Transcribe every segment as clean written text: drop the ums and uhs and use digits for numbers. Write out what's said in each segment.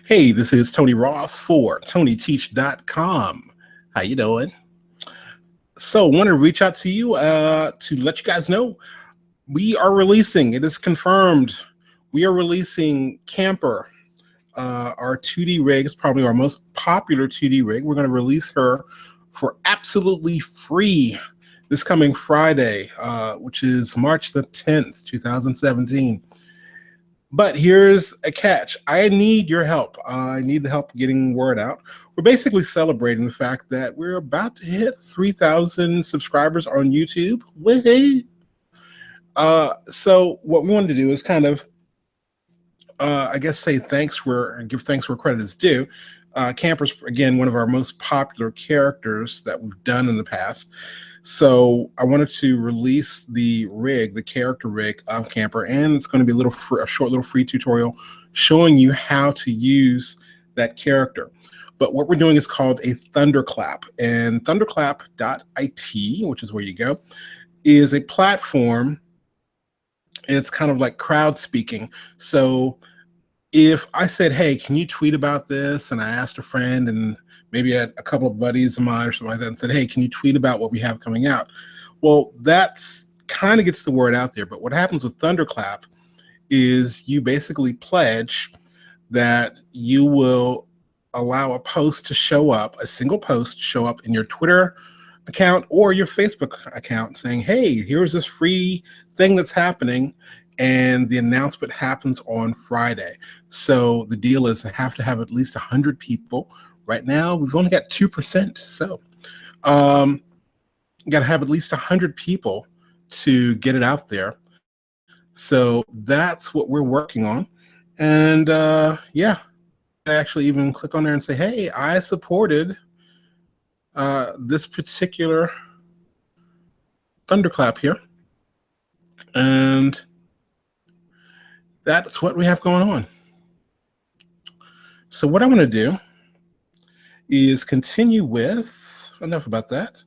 Hey, this is Tony Ross for Tonyteach.com. How you doing? So, want to reach out to you to let you guys know we are releasing. It is confirmed. We are releasing Camper, our 2D rig. It's probably our most popular 2D rig. We're going to release her for absolutely free this coming Friday, which is March the 10th, 2017. But here's a catch. I need your help. I need the help getting word out. We're basically celebrating the fact that we're about to hit 3,000 subscribers on YouTube. Woohoo! So what we wanted to do is kind of, I guess, say thanks where, give thanks where credit is due. Camper's, again, one of our most popular characters that we've done in the past. So I wanted to release the rig, the character rig of Camper, and it's going to be a short little free tutorial showing you how to use that character. But what we're doing is called a thunderclap, and thunderclap.it, which is where you go, is a platform. It's kind of like crowd speaking. So if I said, hey, can you tweet about this? And I asked a friend and maybe a couple of buddies of mine or something like that and said, hey, can you tweet about what we have coming out? Well, that's kind of gets the word out there. But what happens with Thunderclap is you basically pledge that you will allow a post to show up, a single post to show up in your Twitter account or your Facebook account saying, hey, here's this free thing that's happening. And the announcement happens on Friday. So the deal is I have to have at least 100 people. Right now, we've only got 2%. So you got to have at least 100 people to get it out there. So that's what we're working on. And yeah, I actually even click on there and say, hey, I supported this particular thunderclap here. And that's what we have going on. So what I'm going to do is continue with, enough about that.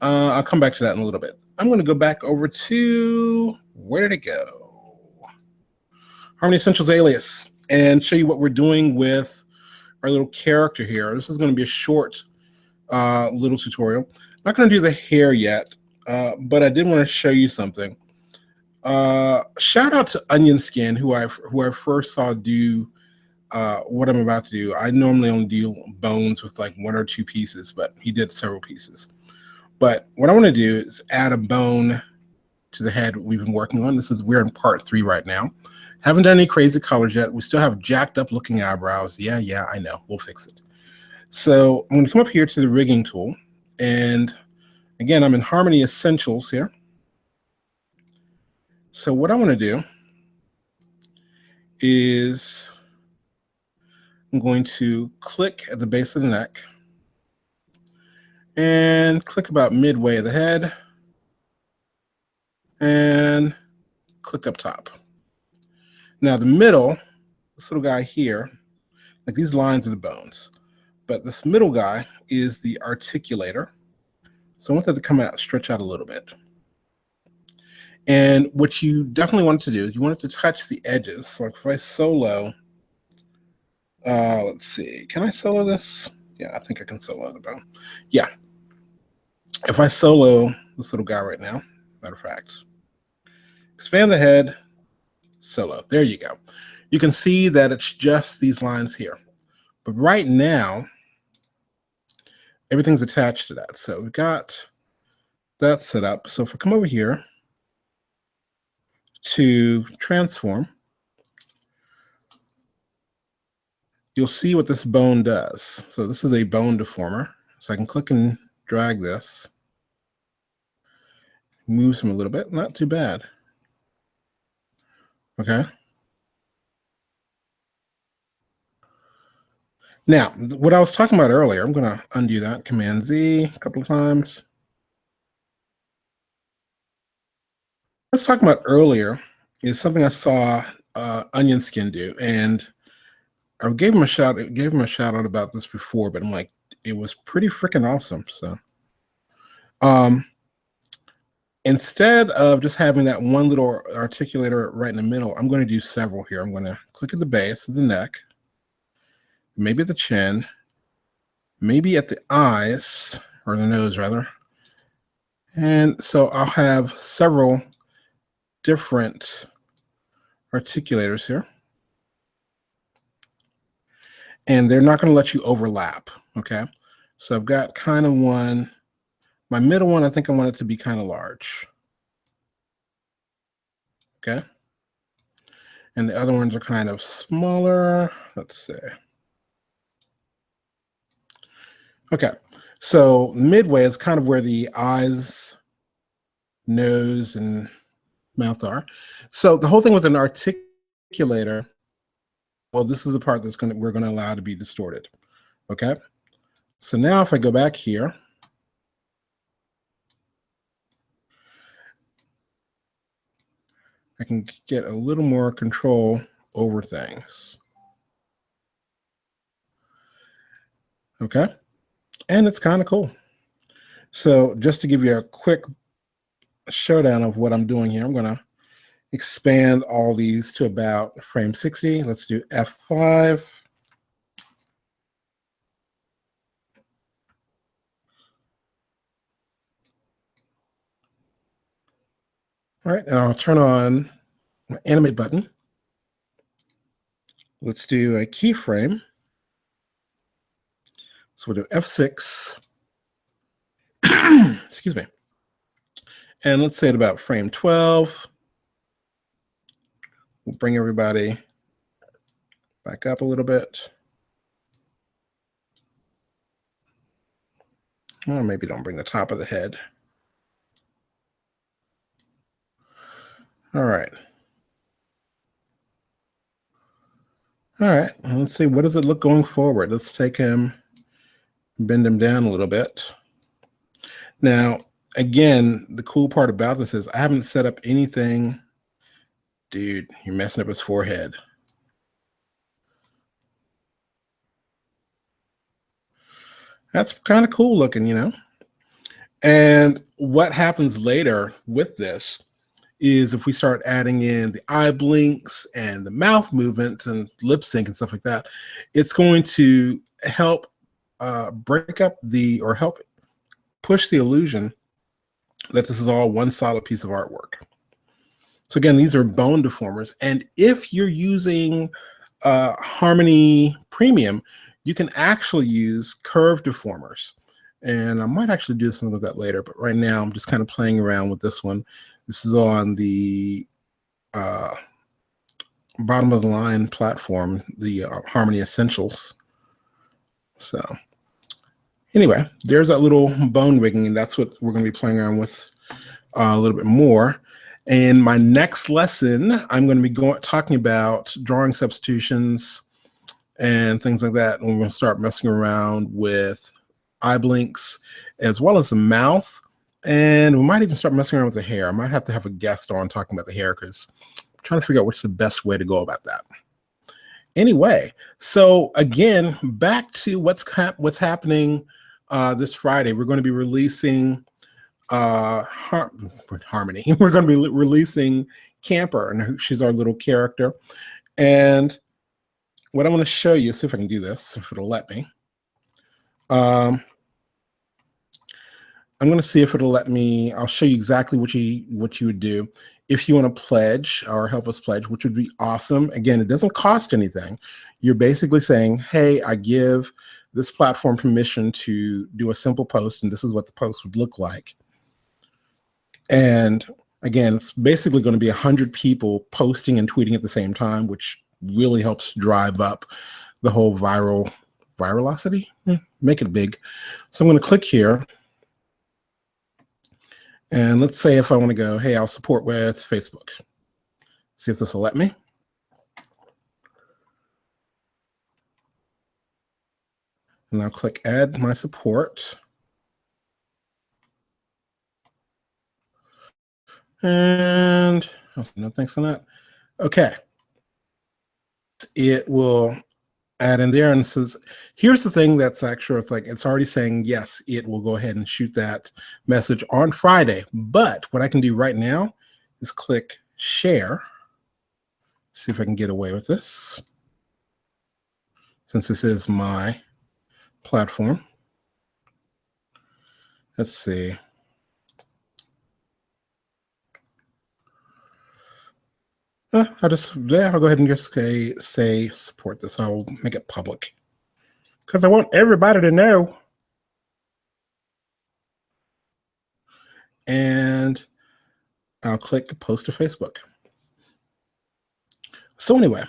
I'll come back to that in a little bit. I'm going to go back over to, where did it go? Harmony Essentials Alias, and show you what we're doing with our little character here. This is going to be a short little tutorial. I'm not going to do the hair yet, but I did want to show you something. Shout out to Onion Skin, who I first saw do what I'm about to do. I normally only do bones with like 1 or 2 pieces, but he did several pieces. But what I want to do is add a bone to the head we've been working on. We're in part 3 right now. Haven't done any crazy colors yet. We still have jacked up looking eyebrows. Yeah, I know. We'll fix it. So I'm going to come up here to the rigging tool. And again, I'm in Harmony Essentials here. So what I want to do is I'm going to click at the base of the neck and click about midway of the head and click up top. Now the middle, this little guy here, like these lines are the bones, but this middle guy is the articulator. So I want that to come out, stretch out a little bit. And what you definitely want to do is you want it to touch the edges. So like if I solo, let's see, can I solo this? Yeah, I think I can solo the bone. Yeah. If I solo this little guy right now, matter of fact, expand the head, solo. There you go. You can see that it's just these lines here. But right now, everything's attached to that. So we've got that set up. So if I come over here to transform, you'll see what this bone does. So this is a bone deformer. So I can click and drag this. Moves him a little bit. Not too bad. Okay. Now, what I was talking about earlier, I'm going to undo that. Command Z a couple of times. What I was talking about earlier is something I saw Onion Skin do, and I gave him a shout out about this before, but I'm like, it was pretty freaking awesome. So instead of just having that one little articulator right in the middle, I'm going to do several here. I'm going to click at the base of the neck, maybe at the chin, maybe at the eyes, or the nose rather. And so I'll have several different articulators here. And they're not going to let you overlap, okay? So I've got kind of one. My middle one, I think I want it to be kind of large. Okay. And the other ones are kind of smaller. Let's see. Okay. So midway is kind of where the eyes, nose, and mouth are. So the whole thing with an articulator, well, this is the part that's we're going to allow to be distorted. Okay. So now if I go back here, I can get a little more control over things. Okay. And it's kind of cool. So just to give you a quick showdown of what I'm doing here, I'm going to expand all these to about frame 60. Let's do F5. All right, and I'll turn on my animate button. Let's do a keyframe. So we'll do F6. Excuse me. And let's say at about frame 12. We'll bring everybody back up a little bit. Or maybe don't bring the top of the head. All right. All right, let's see. What does it look going forward? Let's take him, bend him down a little bit. Now, again, the cool part about this is I haven't set up anything. Dude, you're messing up his forehead. That's kind of cool looking, you know? And what happens later with this is if we start adding in the eye blinks and the mouth movements and lip sync and stuff like that, it's going to help break up or help push the illusion that this is all one solid piece of artwork. So again, these are bone deformers. And if you're using Harmony Premium, you can actually use curve deformers. And I might actually do something with that later, but right now I'm just kind of playing around with this one. This is on the bottom of the line platform, the Harmony Essentials. So anyway, there's that little bone rigging, and that's what we're going to be playing around with a little bit more. In my next lesson, I'm going to be talking about drawing substitutions and things like that. And we're going to start messing around with eye blinks as well as the mouth. And we might even start messing around with the hair. I might have to have a guest on talking about the hair because I'm trying to figure out what's the best way to go about that. Anyway, so again, back to what's happening this Friday. We're going to be releasing Harmony. We're going to be releasing Camper, and she's our little character. And what I want to show you, see if I can do this, if it'll let me. I'm going to see if it'll let me. I'll show you exactly what you would do if you want to pledge or help us pledge, which would be awesome. Again, it doesn't cost anything. You're basically saying, hey, I give this platform permission to do a simple post, and this is what the post would look like. And again, it's basically going to be 100 people posting and tweeting at the same time, which really helps drive up the whole virality. Make it big. So I'm going to click here. And let's say if I want to go, hey, I'll support with Facebook. See if this will let me. And I'll click add my support. And no thanks on that. Okay. It will add in there, and it says, here's the thing that's actually, it's already saying, yes, it will go ahead and shoot that message on Friday. But what I can do right now is click share. See if I can get away with this. since this is my platform. Let's see. I'll go ahead and just say support this. I'll make it public because I want everybody to know. And I'll click post to Facebook. So anyway,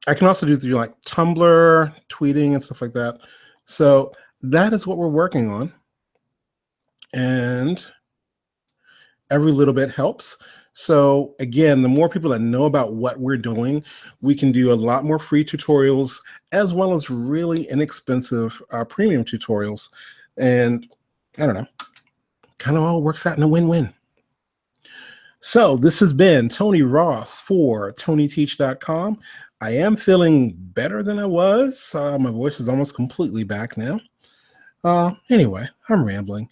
I can also do through like Tumblr, tweeting, and stuff like that. So that is what we're working on. And every little bit helps. So again, the more people that know about what we're doing, we can do a lot more free tutorials as well as really inexpensive premium tutorials. And I don't know, kind of all works out in a win-win. So this has been Tony Ross for Tonyteach.com. I am feeling better than I was. My voice is almost completely back now. Anyway, I'm rambling.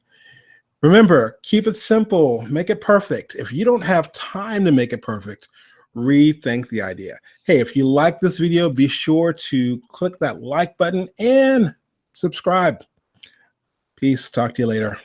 Remember, keep it simple, make it perfect. If you don't have time to make it perfect, rethink the idea. Hey, if you like this video, be sure to click that like button and subscribe. Peace. Talk to you later.